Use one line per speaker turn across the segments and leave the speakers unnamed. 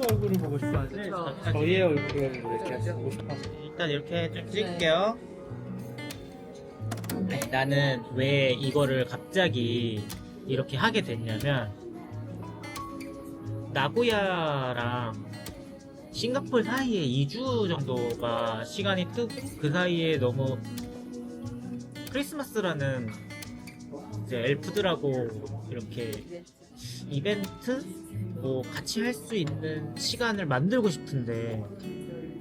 얼굴을 보고 싶어하지.
그쵸.
저희의 얼굴을 이렇게 보고 싶어서.
일단 이렇게 좀 찍을게요. 아니, 나는 왜 이거를 갑자기 이렇게 하게 됐냐면 나고야랑 싱가포르 사이에 2주 정도가 시간이 뜨고 그 사이에 너무 크리스마스라는 이제 엘프들하고 이렇게 이벤트 뭐 같이 할 수 있는 시간을 만들고 싶은데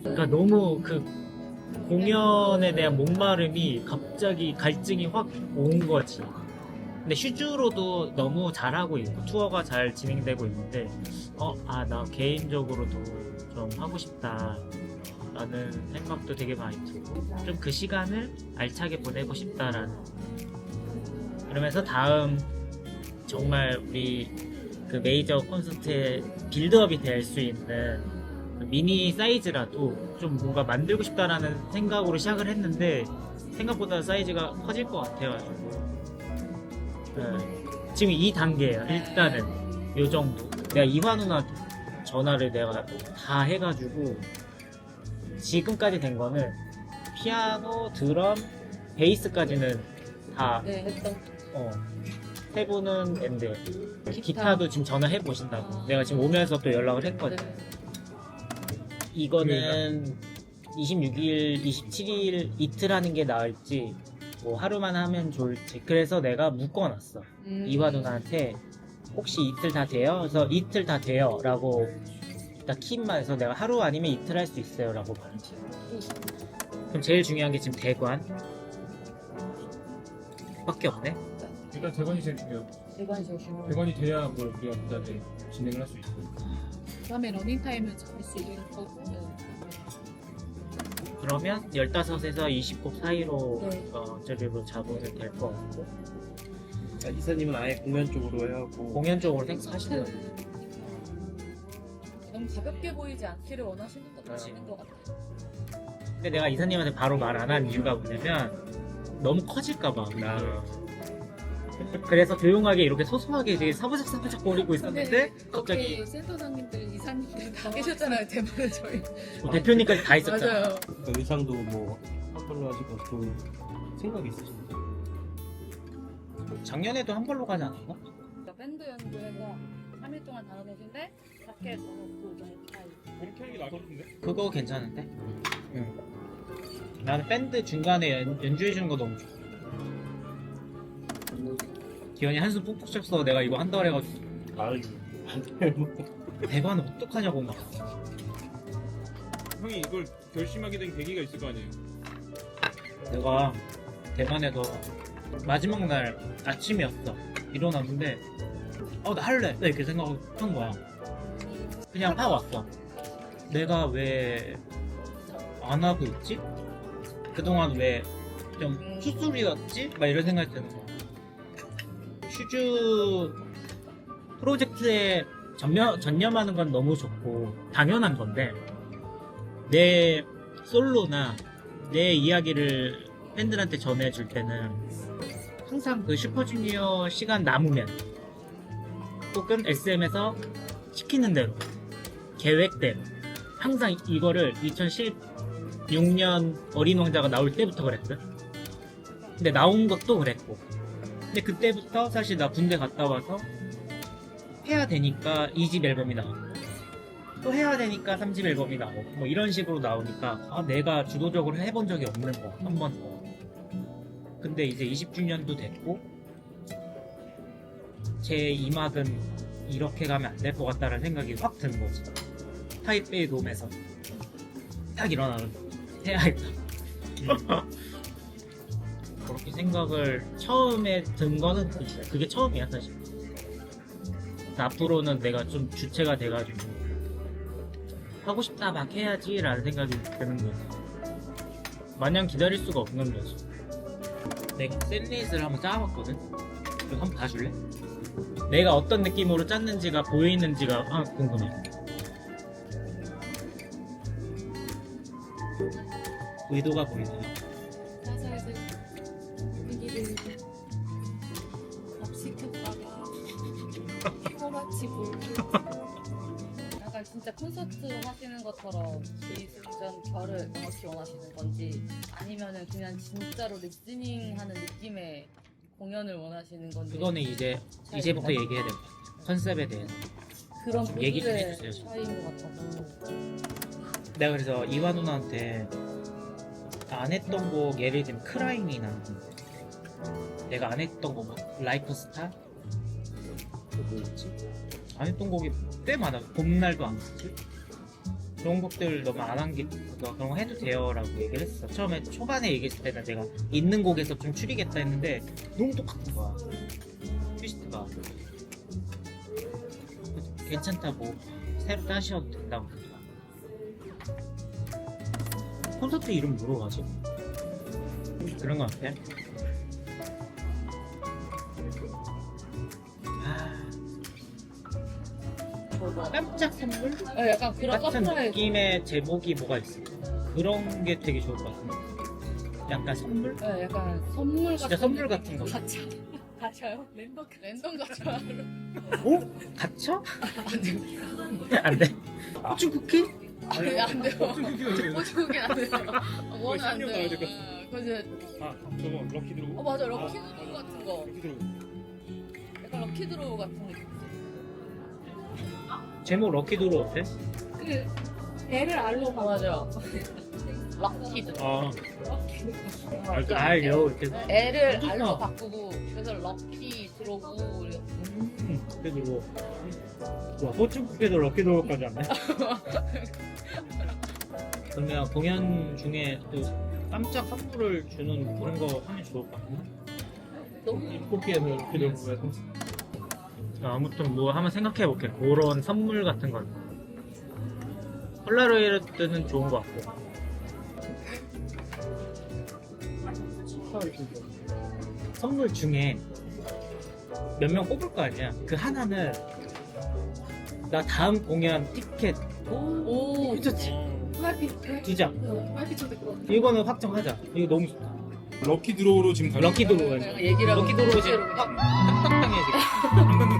그러니까 너무 그 공연에 대한 목마름이 갑자기 갈증이 확 온 거지. 근데 슈즈로도 너무 잘하고 있고 투어가 잘 진행되고 있는데 나 개인적으로도 좀 하고 싶다 라는 생각도 되게 많이 들고 좀 그 시간을 알차게 보내고 싶다라는 그러면서 다음 정말 우리 그 메이저 콘서트의 빌드업이 될 수 있는 미니 사이즈라도 좀 뭔가 만들고 싶다라는 생각으로 시작을 했는데 생각보다 사이즈가 커질 것 같아가지고 지금 이 단계예요. 일단은 요 정도. 내가 이화 누나 전화를 내가 다 해가지고 지금까지 된 거는 피아노, 드럼, 베이스까지는 다
네, 했던.
세 분은 엔데 기타도 지금 전화해 보신다고 내가 지금 오면서 또 연락을 했거든.
네.
이거는 26일, 27일 이틀 하는 게 나을지 뭐 하루만 하면 좋을지 그래서 내가 묶어놨어. 이화 누나한테 혹시 이틀 다 돼요? 그래서 이틀 다 돼요 라고 딱 킵만 해서 내가 하루 아니면 이틀 할 수 있어요 라고 말했지. 그럼 제일 중요한 게 지금 대관 밖에 없네.
일단 대관이 제일 중요해요.
대관이 제일 중요해요.
대관이 돼야 뭐 우리가 그다음에 진행을 할 수 있고.
그다음에 러닝타임을 잡을 수 있는 거고
그러면 15에서 20곡 사이로
네.
저리로 잡으면 될 것 같고
이사님은 아예 공연 쪽으로 해야 하고.
공연 쪽으로 생각하시는
너무 가볍게 보이지 않기를 원하시는 것도 아시는 것 같아요.
근데 내가 이사님한테 바로 말 안 한 이유가 뭐냐면 너무 커질까봐 그래서 조용하게 이렇게 소소하게 되게 사부작사부작 거리고 있었는데 갑자기
거기 센터장님들 이사님들 다 계셨잖아요. 대부분 저희
대표님까지 다 있었잖아.
맞아요.
그러니까 의상도 뭐 한 걸로 하시고 또 생각이 있으신가요?
작년에도 한 벌로 가지 않았나?
그러니까 밴드 연주해서 3일 동안 다녀오신데 밖에 넣어놓고 이제 스타일.
그렇게 하는 게 나을 것 같은데?
그거 괜찮은데? 응. 나는 밴드 중간에 연주해주는 거 너무 좋아. 기현이 한숨 푹푹 쉬었어. 내가 이거 한다 그래가지고
아유 안돼.
대관 어떡하냐고 막.
형이 이걸 결심하게 된 계기가 있을 거 아니에요?
내가 대만에서 마지막 날 아침이었어. 일어났는데 나 할래. 나 이렇게 생각한 거야. 그냥 막 왔어. 내가 왜 안 하고 있지? 그동안 왜 좀 수술이었지? 막 이런 생각이 드는 거야. 슈즈 프로젝트에 전념하는 건 너무 좋고 당연한 건데 내 솔로나 내 이야기를 팬들한테 전해줄 때는 항상 그 슈퍼주니어 시간 남으면 혹은 SM에서 시키는 대로 계획대로 항상 이거를 2016년 어린 왕자가 나올 때부터 그랬거든. 근데 나온 것도 그랬고 근데 그때부터 사실 나 군대 갔다 와서 해야 되니까 2집 앨범이 나오고 또 해야 되니까 3집 앨범이 나오고 뭐 이런 식으로 나오니까 내가 주도적으로 해본 적이 없는 거 한 번도. 근데 이제 20주년도 됐고 제 2막은 이렇게 가면 안 될 것 같다는 생각이 확 드는 거지. 타이베이 돔에서 딱 일어나는 해야겠다. 그렇게 생각을 처음에 든 거는 그게 처음이야 사실. 앞으로는 내가 좀 주체가 돼가지고 하고 싶다 막 해야지 라는 생각이 드는 거지. 마냥 기다릴 수가 없는 거지. 내가 셀리스를 한번 짜봤거든. 이거 한번 봐줄래? 내가 어떤 느낌으로 짰는지가 보이는지가 궁금해. 의도가 보이나?
회사에서 분위기를 업시켰다가 혀같이 보고
약간 진짜 진짜 콘서트 하시는 것처럼 기승전 결을 정확히 원하시는 건지 아니면은 그냥 진짜로 리스닝하는 느낌의 공연을 원하시는 건지
그거는 이제부터 얘기해야 될 것 같아요. 컨셉에 대해서.
그런
좀 얘기 좀
부분의
해주세요.
차이인 것 같아서
내가 그래서 이화 누나한테 안 했던 곡 예를 들면 크라잉이나 내가 안 했던 곡 라이프 스타? 또 뭐였지? 안 했던 곡이 꽤 많아. 봄날도 안 갔지? 그런 곡들 너무 안 한 게 그런 거 해도 돼요 라고 얘기를 했어. 처음에 초반에 얘기했을 때는 내가 있는 곡에서 좀 줄이겠다 했는데 너무 똑같은 거야 트위스트가. 괜찮다고 새로 따셔도 된다고. 콘서트 이름 뭐로 가지? 그런 거 같아. 깜짝 선물?
네, 약간 그런
같은
서프라이즈
느낌의 제목이 뭐가 있어? 그런 게 되게 좋을 것 같은데. 약간 선물?
네, 약간 선물
진짜
같은
선물 같은 거.
가차 가차요? 랜덤 가차
오? 갇혀? 안 돼. 호주 쿠키?
아니 안 돼요 호주국인 안 돼요 그거는 안
쌍욕 나와야 될것
돼요 그래서
아 저거 럭키 드로우?
맞아 럭키 드로우 같은 거
럭키 드로우.
약간 럭키 드로우 같은 느낌
제목 럭키도로 어때?
그 애를 알로 가.
맞아 럭키 드로우
아
알요. 이렇게.
애를
좋다.
알로 바꾸고 그래서 럭키 드로우
럭키도로. 와, 호주 쿠키도 럭키도로까지 왔네. 그러면 공연 중에 또 깜짝 선물을 주는 그런 거 하면 좋을 것 같나?
쿠키에서 럭키드로우에서
아무튼 뭐 한번 생각해 볼게. 그런 선물 같은 건. 폴라로이드는 좋은 것 같고. 선물 중에 몇 명 뽑을 거 아니야. 그 하나는 나 다음 공연 티켓
오
괜찮지?
프라이빗
두 장.
프라이빗 좀 됐고.
이거는 확정하자. 이거 너무 좋다.
럭키 드로우로 지금
럭키도로.
얘기를 하고
럭키도로 지금
실제로 그냥
딱딱당해 지금.
안 받는